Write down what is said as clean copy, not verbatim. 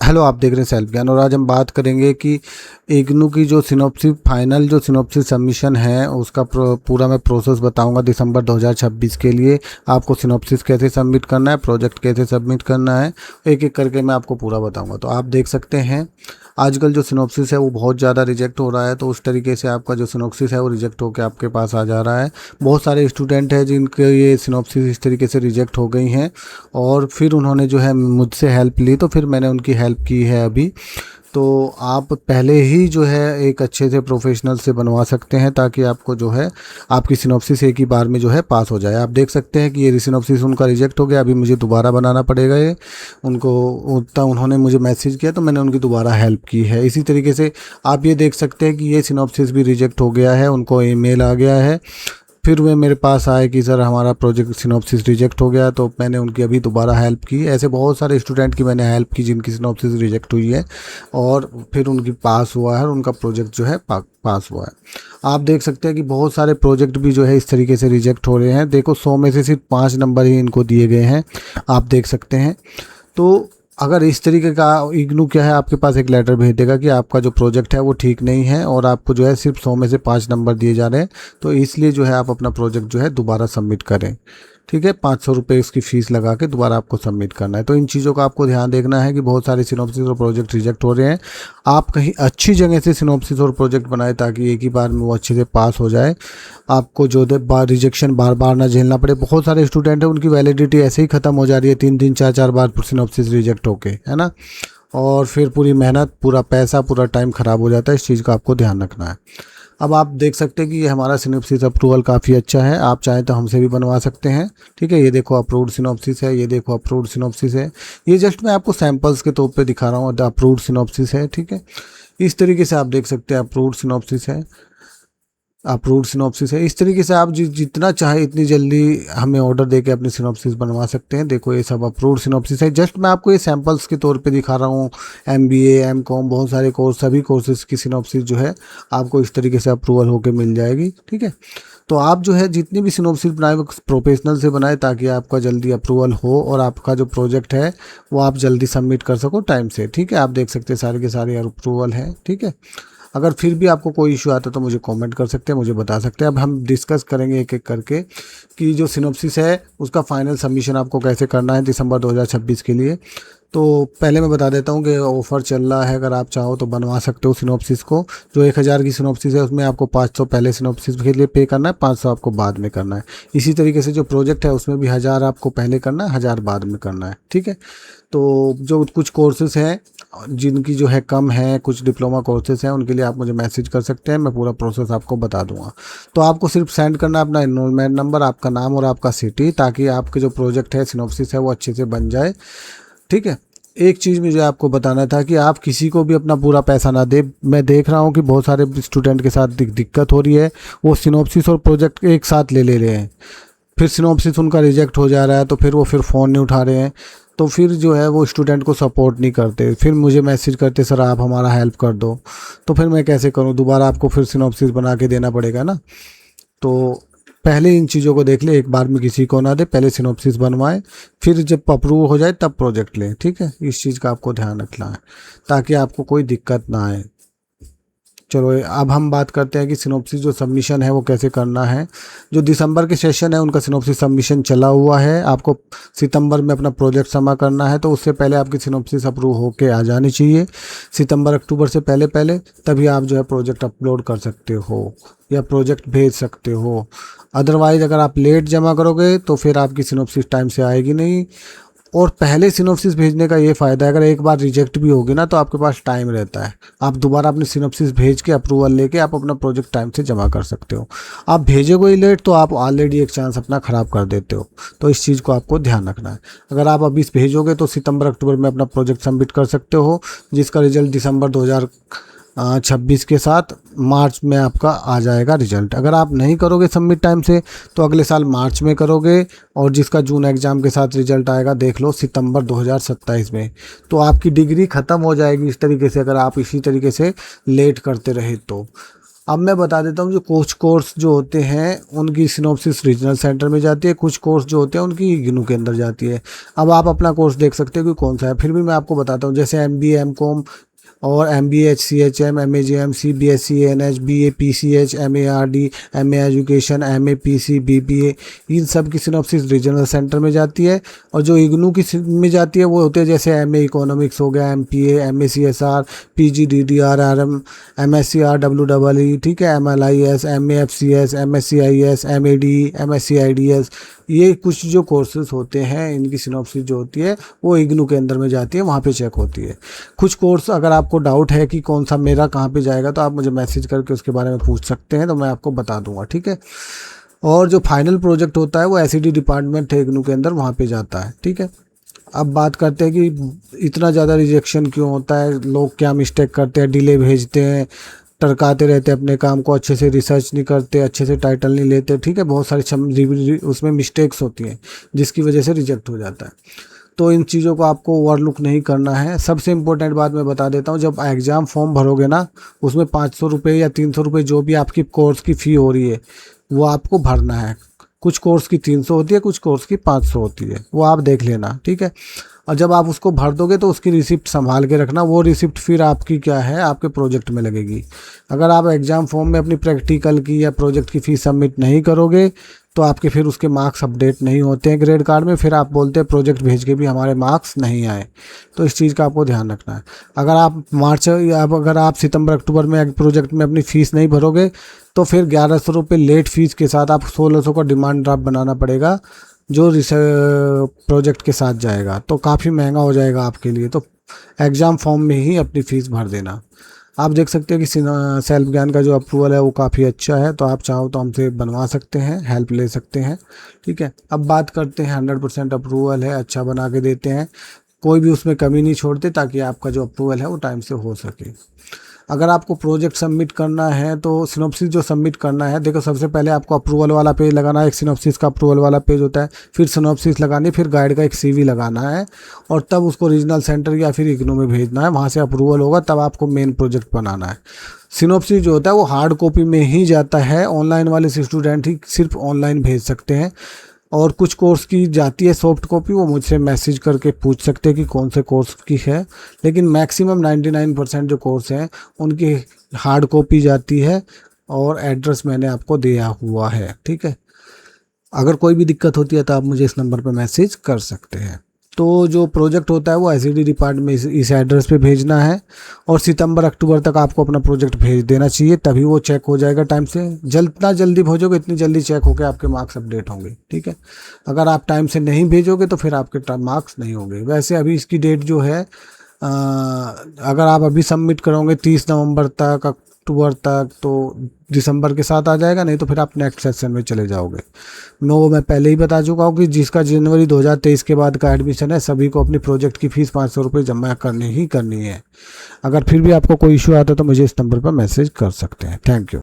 Hello, आप देख रहे हैं सेल्फ ज्ञान और आज हम बात करेंगे कि इग्नू की जो सिनॉप्सिस फाइनल जो सिनॉप्सिस सबमिशन है उसका पूरा मैं प्रोसेस बताऊंगा। दिसंबर 2026 के लिए आपको सिनॉप्सिस कैसे सबमिट करना है, प्रोजेक्ट कैसे सबमिट करना है, एक एक करके मैं आपको पूरा बताऊंगा। तो आप देख सकते हैं आजकल जो सिनॉप्सिस है वो बहुत ज़्यादा रिजेक्ट हो रहा है, तो उस तरीके से आपका जो सिनॉप्सिस है वो रिजेक्ट होकर आपके पास आ जा रहा है। बहुत सारे स्टूडेंट हैं जिनके ये सिनॉप्सिस इस तरीके से रिजेक्ट हो गई हैं और फिर उन्होंने जो है मुझसे हेल्प ली, तो फिर मैंने उनकी हेल्प की है अभी। तो आप पहले ही जो है एक अच्छे से प्रोफेशनल से बनवा सकते हैं ताकि आपको जो है आपकी सिनॉप्सिस एक ही बार में जो है पास हो जाए। आप देख सकते हैं कि ये सिनॉप्सिस उनका रिजेक्ट हो गया, अभी मुझे दोबारा बनाना पड़ेगा ये। उनको उतना उन्होंने मुझे मैसेज किया तो मैंने उनकी दोबारा हेल्प की है। इसी तरीके से आप ये देख सकते हैं कि ये सिनॉप्सिस भी रिजेक्ट हो गया है, उनको ईमेल आ गया है। फिर वे मेरे पास आए कि सर हमारा प्रोजेक्ट सिनॉप्सिस रिजेक्ट हो गया, तो मैंने उनकी अभी दोबारा हेल्प की। ऐसे बहुत सारे स्टूडेंट की मैंने हेल्प की जिनकी सिनॉप्सिस रिजेक्ट हुई है और फिर उनकी पास हुआ है और उनका प्रोजेक्ट जो है पास हुआ है। आप देख सकते हैं कि बहुत सारे प्रोजेक्ट भी जो है इस तरीके से रिजेक्ट हो रहे हैं। देखो 100 में से सिर्फ 5 नंबर ही इनको दिए गए हैं, आप देख सकते हैं। तो अगर इस तरीके का इग्नू क्या है आपके पास एक लेटर भेज देगा कि आपका जो प्रोजेक्ट है वो ठीक नहीं है और आपको जो है सिर्फ 100 में से 5 नंबर दिए जा रहे हैं, तो इसलिए जो है आप अपना प्रोजेक्ट जो है दोबारा सबमिट करें। ठीक है, 500 रुपये इसकी फ़ीस लगा के दोबारा आपको सबमिट करना है। तो इन चीज़ों का आपको ध्यान देखना है कि बहुत सारे सिनॉप्सिस और प्रोजेक्ट रिजेक्ट हो रहे हैं। आप कहीं अच्छी जगह से सिनॉप्सिस और प्रोजेक्ट बनाए ताकि एक ही बार में वो अच्छे से पास हो जाए, आपको जो बार रिजेक्शन बार बार ना झेलना पड़े। बहुत सारे स्टूडेंट हैं उनकी वैलिडिटी ऐसे ही ख़त्म हो जा रही है 3 4 बार सिनॉप्सिस रिजेक्ट होके, है ना। और फिर पूरी मेहनत, पूरा पैसा, पूरा टाइम ख़राब हो जाता है। इस चीज़ का आपको ध्यान रखना है। अब आप देख सकते हैं कि ये हमारा सिनॉप्सिस अप्रूवल काफ़ी अच्छा है, आप चाहें तो हमसे भी बनवा सकते हैं। ठीक है, ये देखो अप्रूव्ड सिनॉप्सिस है, ये देखो अप्रूव्ड सिनॉप्सिस है। ये जस्ट मैं आपको सैंपल्स के तौर पे दिखा रहा हूँ, द अप्रूव्ड सिनॉप्सिस है। ठीक है, इस तरीके से आप देख सकते हैं अप्रूव्ड सिनॉप्सिस है, अप्रूव्ड सिनॉप्सिस है। इस तरीके से आप जितना चाहे इतनी जल्दी हमें ऑर्डर देके अपनी सिनॉप्सिस बनवा सकते हैं। देखो ये सब अप्रूव्ड सिनॉप्सिस है, जस्ट मैं आपको ये सैंपल्स के तौर पे दिखा रहा हूँ। MBA, MCOM, बहुत सारे कोर्स, सभी कोर्सेज की सिनॉप्सिस जो है आपको इस तरीके से अप्रूवल होके मिल जाएगी। ठीक है, तो आप जो है जितनी भी सिनॉप्सिस बनाए वो प्रोफेशनल से बनाए ताकि आपका जल्दी अप्रूवल हो और आपका जो प्रोजेक्ट है वो आप जल्दी सबमिट कर सको टाइम से। ठीक है, आप देख सकते हैं सारे के सारे अप्रूवल हैं। ठीक है, अगर फिर भी आपको कोई इशू आता है तो मुझे कमेंट कर सकते हैं, मुझे बता सकते हैं। अब हम डिस्कस करेंगे एक एक करके कि जो सिनॉप्सिस है उसका फाइनल सबमिशन आपको कैसे करना है दिसंबर 2026 के लिए। तो पहले मैं बता देता हूँ कि ऑफ़र चल रहा है, अगर आप चाहो तो बनवा सकते हो सिनॉप्सिस को। जो 1000 की सिनॉप्सिस है उसमें आपको 500 पहले सिनॉप्सिस के लिए पे करना है, 500 आपको बाद में करना है। इसी तरीके से जो प्रोजेक्ट है उसमें भी 1000 आपको पहले करना है, 1000 बाद में करना है। ठीक है, तो जो कुछ कोर्सेज हैं जिनकी जो है कम है, कुछ डिप्लोमा कोर्सेज हैं, उनके लिए आप मुझे मैसेज कर सकते हैं, मैं पूरा प्रोसेस आपको बता दूंगा। तो आपको सिर्फ सेंड करना है अपना एनरोलमेंट नंबर, आपका नाम और आपका सिटी, ताकि आपके जो प्रोजेक्ट है सिनॉप्सिस है वो अच्छे से बन जाए। ठीक है, एक चीज़ मुझे आपको बताना था कि आप किसी को भी अपना पूरा पैसा ना दे। मैं देख रहा हूँ कि बहुत सारे स्टूडेंट के साथ दिक्कत हो रही है, वो सिनॉप्सिस और प्रोजेक्ट एक साथ ले रहे हैं, फिर सिनॉप्सिस उनका रिजेक्ट हो जा रहा है, तो फिर वो फ़ोन नहीं उठा रहे हैं, तो फिर जो है वो स्टूडेंट को सपोर्ट नहीं करते, फिर मुझे मैसेज करते सर आप हमारा हेल्प कर दो। तो फिर मैं कैसे करूँ, दोबारा आपको फिर सिनॉप्सिस बना के देना पड़ेगा ना। तो पहले इन चीज़ों को देख ले, एक बार में किसी को ना दे, पहले सिनॉप्सिस बनवाए, फिर जब अप्रूव हो जाए तब प्रोजेक्ट लें। ठीक है, इस चीज़ का आपको ध्यान रखना है ताकि आपको कोई दिक्कत ना आए। चलो अब हम बात करते हैं कि सिनॉप्सिस जो सबमिशन है वो कैसे करना है। जो दिसंबर के सेशन है उनका सिनॉप्सिस सबमिशन चला हुआ है, आपको सितंबर में अपना प्रोजेक्ट जमा करना है, तो उससे पहले आपकी सिनॉप्सिस अप्रूव होके आ जानी चाहिए। सितंबर अक्टूबर से पहले पहले तभी आप जो है प्रोजेक्ट अपलोड कर सकते हो या प्रोजेक्ट भेज सकते हो। अदरवाइज़ अगर आप लेट जमा करोगे तो फिर आपकी सिनॉप्सिस टाइम से आएगी नहीं। और पहले सिनॉप्सिस भेजने का ये फ़ायदा है, अगर एक बार रिजेक्ट भी होगी ना तो आपके पास टाइम रहता है, आप दोबारा अपनी सिनॉप्सिस भेज के अप्रूवल लेके आप अपना प्रोजेक्ट टाइम से जमा कर सकते हो। आप भेजोगे ही लेट तो आप ऑलरेडी एक चांस अपना ख़राब कर देते हो, तो इस चीज़ को आपको ध्यान रखना है। अगर आप अभी भेजोगे तो सितंबर अक्टूबर में अपना प्रोजेक्ट सबमिट कर सकते हो, जिसका रिजल्ट दिसंबर 2026 के साथ मार्च में आपका आ जाएगा रिजल्ट। अगर आप नहीं करोगे सबमिट टाइम से तो अगले साल मार्च में करोगे, और जिसका जून एग्ज़ाम के साथ रिजल्ट आएगा देख लो सितंबर 2027 में, तो आपकी डिग्री ख़त्म हो जाएगी इस तरीके से, अगर आप इसी तरीके से लेट करते रहे तो। अब मैं बता देता हूँ जो कुछ कोर्स जो होते हैं उनकी सिनॉप्सिस रीजनल सेंटर में जाती है, कुछ कोर्स जो होते हैं उनकी इग्नू के अंदर जाती है। अब आप अपना कोर्स देख सकते हो कि कौन सा है, फिर भी मैं आपको बताता हूँ। जैसे MBA MCOM और MBA HCHM MA JMC BSc ANH BA PCH MA RD MA education MA PC BBA, इन सब की सिनॉप्सिस रीजनल सेंटर में जाती है। और जो इग्नू की में जाती है वो होते हैं जैसे MA इकोनॉमिक्स हो गया, MPA MA CSR PG DDR RM MSc REEE, ठीक है, MLIS MA FCS MSc IS MAD MSc IDS, ये कुछ जो कोर्सेज होते हैं इनकी सिनॉप्सिस जो होती है वो इग्नू के अंदर में जाती है, वहाँ पे चेक होती है। कुछ कोर्स अगर आपको डाउट है कि कौन सा मेरा कहाँ पे जाएगा तो आप मुझे मैसेज करके उसके बारे में पूछ सकते हैं, तो मैं आपको बता दूंगा, ठीक है। और जो फाइनल प्रोजेक्ट होता है वो SED डिपार्टमेंट है इग्नू के अंदर, वहाँ पे जाता है, ठीक है। अब बात करते हैं कि इतना ज़्यादा रिजेक्शन क्यों होता है, लोग क्या मिस्टेक करते हैं, डिले भेजते हैं, टरकाते रहते हैं अपने काम को, अच्छे से रिसर्च नहीं करते, अच्छे से टाइटल नहीं लेते, ठीक है, बहुत सारी उसमें मिस्टेक्स होती हैं जिसकी वजह से रिजेक्ट हो जाता है। तो इन चीज़ों को आपको ओवरलुक नहीं करना है। सबसे इम्पोर्टेंट बात मैं बता देता हूँ, जब एग्ज़ाम फॉर्म भरोगे ना उसमें 500 रुपये या 300 रुपये जो भी आपकी कोर्स की फ़ी हो रही है वो आपको भरना है। कुछ कोर्स की 300 होती है, कुछ कोर्स की 500 होती है, वो आप देख लेना, ठीक है। और जब आप उसको भर दोगे तो उसकी रिसिप्ट संभाल के रखना, वो रिसिप्ट फिर आपकी क्या है आपके प्रोजेक्ट में लगेगी। अगर आप एग्ज़ाम फॉर्म में अपनी प्रैक्टिकल की या प्रोजेक्ट की फ़ीस सबमिट नहीं करोगे तो आपके फिर उसके मार्क्स अपडेट नहीं होते हैं ग्रेड कार्ड में, फिर आप बोलते हैं प्रोजेक्ट भेज के भी हमारे मार्क्स नहीं आए। तो इस चीज़ का आपको ध्यान रखना है। अगर आप अगर आप सितंबर अक्टूबर में प्रोजेक्ट में अपनी फ़ीस नहीं भरोगे तो फिर 1100 रुपये लेट फीस के साथ आप 1600 का डिमांड ड्राफ्ट बनाना पड़ेगा जो प्रोजेक्ट के साथ जाएगा, तो काफ़ी महंगा हो जाएगा आपके लिए। तो एग्ज़ाम फॉर्म में ही अपनी फ़ीस भर देना। आप देख सकते हैं कि सेल्फ ज्ञान का जो अप्रूवल है वो काफ़ी अच्छा है, तो आप चाहो तो हमसे बनवा सकते हैं, हेल्प ले सकते हैं, ठीक है। अब बात करते हैं 100% अप्रूवल है, अच्छा बना के देते हैं, कोई भी उसमें कमी नहीं छोड़ते ताकि आपका जो अप्रूवल है वो टाइम से हो सके। अगर आपको प्रोजेक्ट सबमिट करना है तो सिनॉप्सिस जो सबमिट करना है, देखो सबसे पहले आपको अप्रूवल वाला पेज लगाना है, एक सिनॉप्सिस का अप्रूवल वाला पेज होता है, फिर सिनॉप्सिस लगानी, फिर गाइड का एक CV लगाना है और तब उसको रीजनल सेंटर या फिर इग्नू में भेजना है, वहाँ से अप्रूवल होगा तब आपको मेन प्रोजेक्ट बनाना है। सिनॉप्सिस जो होता है वो हार्ड कॉपी में ही जाता है, ऑनलाइन वाले स्टूडेंट ही सिर्फ ऑनलाइन भेज सकते हैं, और कुछ कोर्स की जाती है सॉफ्ट कॉपी, वो मुझसे मैसेज करके पूछ सकते हैं कि कौन से कोर्स की है, लेकिन मैक्सिमम 99% जो कोर्स हैं उनकी हार्ड कॉपी जाती है और एड्रेस मैंने आपको दिया हुआ है, ठीक है। अगर कोई भी दिक्कत होती है तो आप मुझे इस नंबर पर मैसेज कर सकते हैं। तो जो प्रोजेक्ट होता है वो SED डिपार्टमेंट में इस एड्रेस पे भेजना है और सितंबर अक्टूबर तक आपको अपना प्रोजेक्ट भेज देना चाहिए, तभी वो चेक हो जाएगा टाइम से। जितना जल्दी भेजोगे इतनी जल्दी चेक होकर आपके मार्क्स अपडेट होंगे, ठीक है। अगर आप टाइम से नहीं भेजोगे तो फिर आपके मार्क्स नहीं होंगे। वैसे अभी इसकी डेट जो है अगर आप अभी सबमिट करोगे 30 नवंबर तक अक्टूबर तक तो दिसंबर के साथ आ जाएगा, नहीं तो फिर आप नेक्स्ट सेशन में चले जाओगे। मैं पहले ही बता चुका हूँ कि जिसका जनवरी 2023 के बाद का एडमिशन है सभी को अपनी प्रोजेक्ट की फ़ीस 500 रुपये जमा करनी ही करनी है। अगर फिर भी आपको कोई इशू आता है तो मुझे इस नंबर पर मैसेज कर सकते हैं। Thank you.